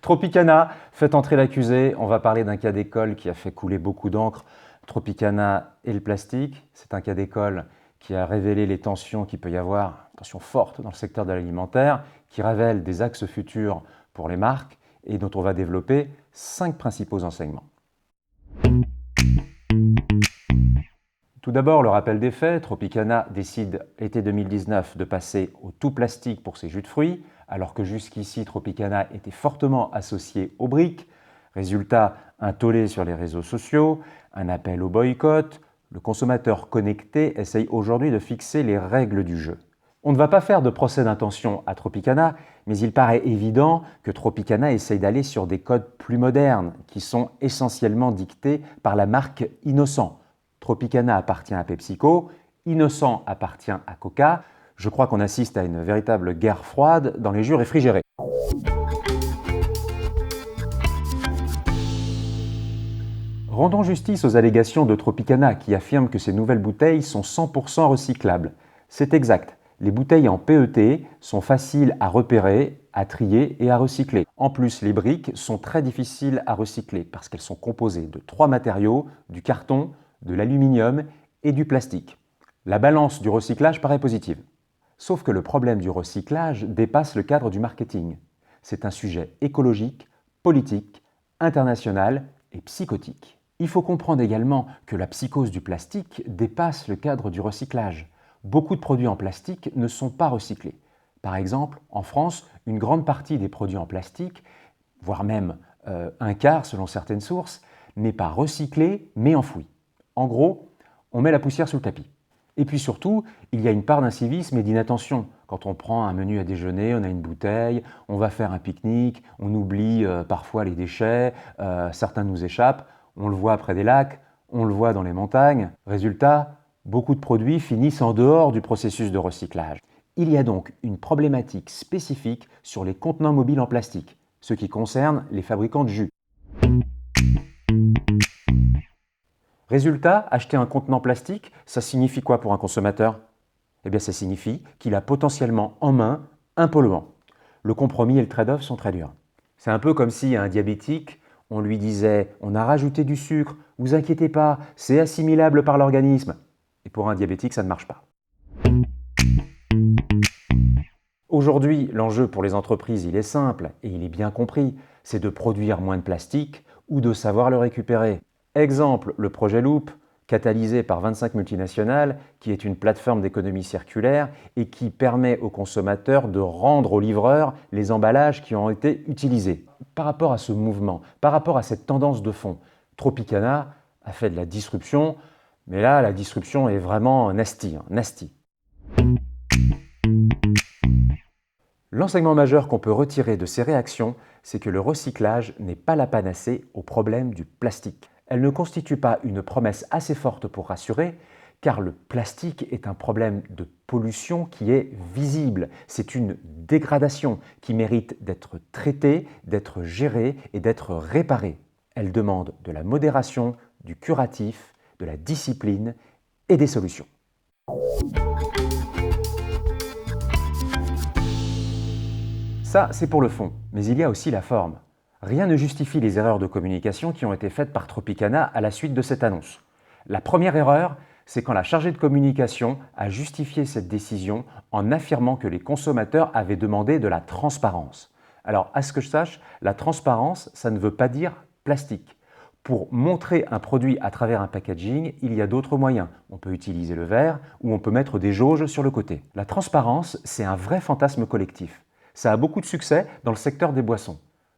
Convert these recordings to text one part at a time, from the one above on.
Tropicana, faites entrer l'accusé. On va parler d'un cas d'école qui a fait couler beaucoup d'encre. Tropicana et le plastique. C'est un cas d'école qui a révélé les tensions qu'il peut y avoir, tensions fortes dans le secteur de l'alimentaire, qui révèle des axes futurs pour les marques et dont on va développer 5 principaux enseignements. Tout d'abord, le rappel des faits. Tropicana décide, été 2019, de passer au tout plastique pour ses jus de fruits, alors que jusqu'ici, Tropicana était fortement associé aux briques. Résultat, un tollé sur les réseaux sociaux, un appel au boycott. Le consommateur connecté essaye aujourd'hui de fixer les règles du jeu. On ne va pas faire de procès d'intention à Tropicana, mais il paraît évident que Tropicana essaye d'aller sur des codes plus modernes, qui sont essentiellement dictés par la marque Innocent. Tropicana appartient à PepsiCo, Innocent appartient à Coca. Je crois qu'on assiste à une véritable guerre froide dans les jus réfrigérés. Rendons justice aux allégations de Tropicana qui affirment que ces nouvelles bouteilles sont 100% recyclables. C'est exact. Les bouteilles en PET sont faciles à repérer, à trier et à recycler. En plus, les briques sont très difficiles à recycler parce qu'elles sont composées de 3 matériaux, du carton, de l'aluminium et du plastique. La balance du recyclage paraît positive. Sauf que le problème du recyclage dépasse le cadre du marketing. C'est un sujet écologique, politique, international et psychotique. Il faut comprendre également que la psychose du plastique dépasse le cadre du recyclage. Beaucoup de produits en plastique ne sont pas recyclés. Par exemple, en France, une grande partie des produits en plastique, voire même un quart selon certaines sources, n'est pas recyclé mais enfoui. En gros, on met la poussière sous le tapis. Et puis surtout, il y a une part d'incivisme et d'inattention. Quand on prend un menu à déjeuner, on a une bouteille, on va faire un pique-nique, on oublie parfois les déchets, certains nous échappent, on le voit près des lacs, on le voit dans les montagnes. Résultat, beaucoup de produits finissent en dehors du processus de recyclage. Il y a donc une problématique spécifique sur les contenants mobiles en plastique, ce qui concerne les fabricants de jus. Résultat, acheter un contenant plastique, ça signifie quoi pour un consommateur? Eh bien, ça signifie qu'il a potentiellement en main un polluant. Le compromis et le trade-off sont très durs. C'est un peu comme si à un diabétique, on lui disait « on a rajouté du sucre, vous inquiétez pas, c'est assimilable par l'organisme ». Et pour un diabétique, ça ne marche pas. Aujourd'hui, l'enjeu pour les entreprises, il est simple et il est bien compris, c'est de produire moins de plastique ou de savoir le récupérer. Exemple, le projet Loop, catalysé par 25 multinationales, qui est une plateforme d'économie circulaire et qui permet aux consommateurs de rendre aux livreurs les emballages qui ont été utilisés. Par rapport à ce mouvement, par rapport à cette tendance de fond, Tropicana a fait de la disruption, mais là, la disruption est vraiment nasty. L'enseignement majeur qu'on peut retirer de ces réactions, c'est que le recyclage n'est pas la panacée au problème du plastique. Elle ne constitue pas une promesse assez forte pour rassurer, car le plastique est un problème de pollution qui est visible. C'est une dégradation qui mérite d'être traitée, d'être gérée et d'être réparée. Elle demande de la modération, du curatif, de la discipline et des solutions. Ça, c'est pour le fond, mais il y a aussi la forme. Rien ne justifie les erreurs de communication qui ont été faites par Tropicana à la suite de cette annonce. La première erreur, c'est quand la chargée de communication a justifié cette décision en affirmant que les consommateurs avaient demandé de la transparence. Alors, à ce que je sache, la transparence, ça ne veut pas dire plastique. Pour montrer un produit à travers un packaging, il y a d'autres moyens. On peut utiliser le verre ou on peut mettre des jauges sur le côté. La transparence, c'est un vrai fantasme collectif. Ça a beaucoup de succès dans le secteur des boissons.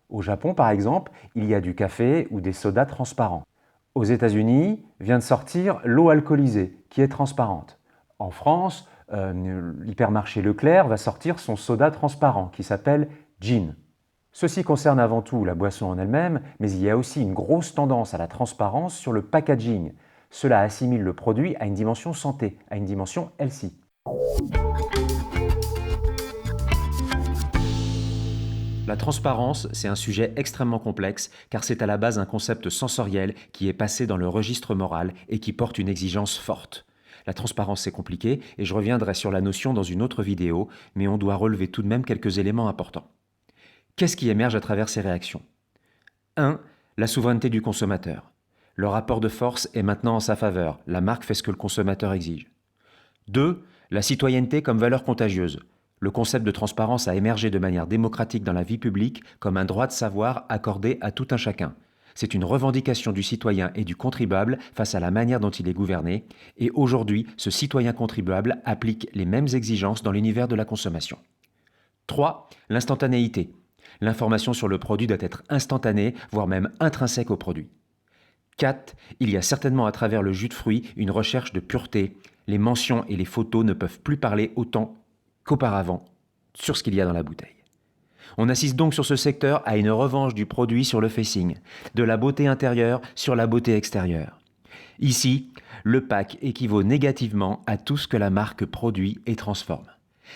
Au Japon, par exemple, il y a du café ou des sodas transparents. Aux États-Unis, vient de sortir l'eau alcoolisée, qui est transparente. En France, l'hypermarché Leclerc va sortir son soda transparent, qui s'appelle Gin. Ceci concerne avant tout la boisson en elle-même, mais il y a aussi une grosse tendance à la transparence sur le packaging. Cela assimile le produit à une dimension santé, à une dimension healthy. La transparence, c'est un sujet extrêmement complexe car c'est à la base un concept sensoriel qui est passé dans le registre moral et qui porte une exigence forte. La transparence, c'est compliqué et je reviendrai sur la notion dans une autre vidéo, mais on doit relever tout de même quelques éléments importants. Qu'est-ce qui émerge à travers ces réactions? 1. La souveraineté du consommateur. Le rapport de force est maintenant en sa faveur. La marque fait ce que le consommateur exige. 2. La citoyenneté comme valeur contagieuse. Le concept de transparence a émergé de manière démocratique dans la vie publique comme un droit de savoir accordé à tout un chacun. C'est une revendication du citoyen et du contribuable face à la manière dont il est gouverné, et aujourd'hui, ce citoyen contribuable applique les mêmes exigences dans l'univers de la consommation. 3. L'instantanéité. L'information sur le produit doit être instantanée, voire même intrinsèque au produit. 4. Il y a certainement à travers le jus de fruits une recherche de pureté. Les mentions et les photos ne peuvent plus parler autant qu'auparavant sur ce qu'il y a dans la bouteille. On assiste donc sur ce secteur à une revanche du produit sur le facing, de la beauté intérieure sur la beauté extérieure. Ici, le pack équivaut négativement à tout ce que la marque produit et transforme.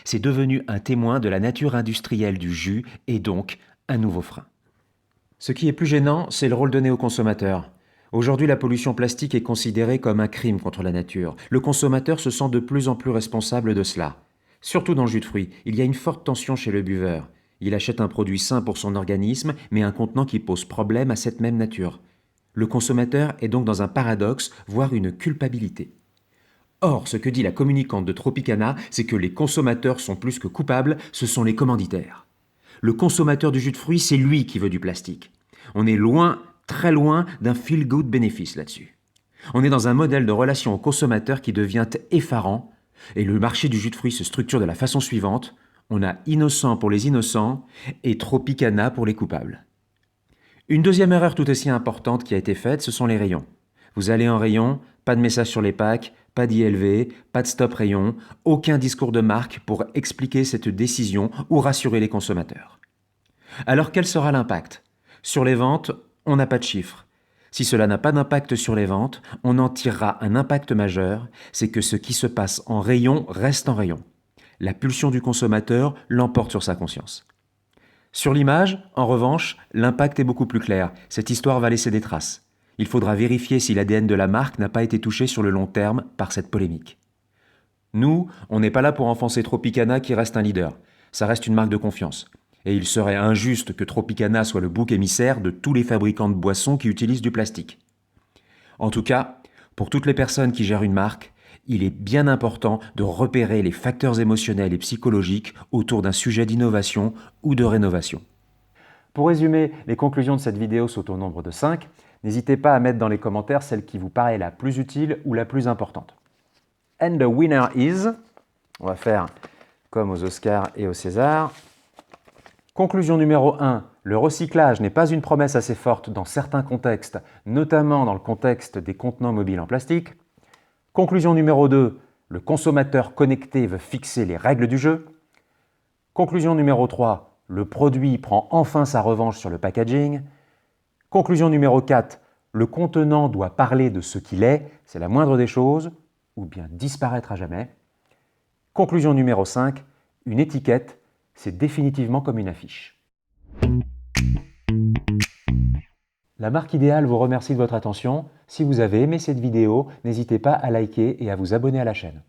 C'est devenu un témoin de la nature industrielle du jus et donc un nouveau frein. Ce qui est plus gênant, c'est le rôle donné au consommateur. Aujourd'hui, la pollution plastique est considérée comme un crime contre la nature. Le consommateur se sent de plus en plus responsable de cela. Surtout dans le jus de fruits, il y a une forte tension chez le buveur. Il achète un produit sain pour son organisme, mais un contenant qui pose problème à cette même nature. Le consommateur est donc dans un paradoxe, voire une culpabilité. Or, ce que dit la communicante de Tropicana, c'est que les consommateurs sont plus que coupables, ce sont les commanditaires. Le consommateur du jus de fruits, c'est lui qui veut du plastique. On est loin, très loin d'un feel-good bénéfice là-dessus. On est dans un modèle de relation au consommateur qui devient effarant, et le marché du jus de fruits se structure de la façon suivante. On a innocent pour les innocents et Tropicana pour les coupables. Une deuxième erreur tout aussi importante qui a été faite, ce sont les rayons. Vous allez en rayon, pas de message sur les packs, pas d'ILV, pas de stop rayon, aucun discours de marque pour expliquer cette décision ou rassurer les consommateurs. Alors quel sera l'impact? Sur les ventes, on n'a pas de chiffres. Si cela n'a pas d'impact sur les ventes, on en tirera un impact majeur, c'est que ce qui se passe en rayon reste en rayon. La pulsion du consommateur l'emporte sur sa conscience. Sur l'image, en revanche, l'impact est beaucoup plus clair. Cette histoire va laisser des traces. Il faudra vérifier si l'ADN de la marque n'a pas été touché sur le long terme par cette polémique. Nous, on n'est pas là pour enfoncer Tropicana qui reste un leader. Ça reste une marque de confiance. Et il serait injuste que Tropicana soit le bouc émissaire de tous les fabricants de boissons qui utilisent du plastique. En tout cas, pour toutes les personnes qui gèrent une marque, il est bien important de repérer les facteurs émotionnels et psychologiques autour d'un sujet d'innovation ou de rénovation. Pour résumer, les conclusions de cette vidéo sont au nombre de 5. N'hésitez pas à mettre dans les commentaires celle qui vous paraît la plus utile ou la plus importante. And the winner is... On va faire comme aux Oscars et aux Césars. Conclusion numéro 1. Le recyclage n'est pas une promesse assez forte dans certains contextes, notamment dans le contexte des contenants mobiles en plastique. Conclusion numéro 2. Le consommateur connecté veut fixer les règles du jeu. Conclusion numéro 3. Le produit prend enfin sa revanche sur le packaging. Conclusion numéro 4. Le contenant doit parler de ce qu'il est, c'est la moindre des choses, ou bien disparaître à jamais. Conclusion numéro 5. Une étiquette, c'est définitivement comme une affiche. La marque idéale vous remercie de votre attention. Si vous avez aimé cette vidéo, n'hésitez pas à liker et à vous abonner à la chaîne.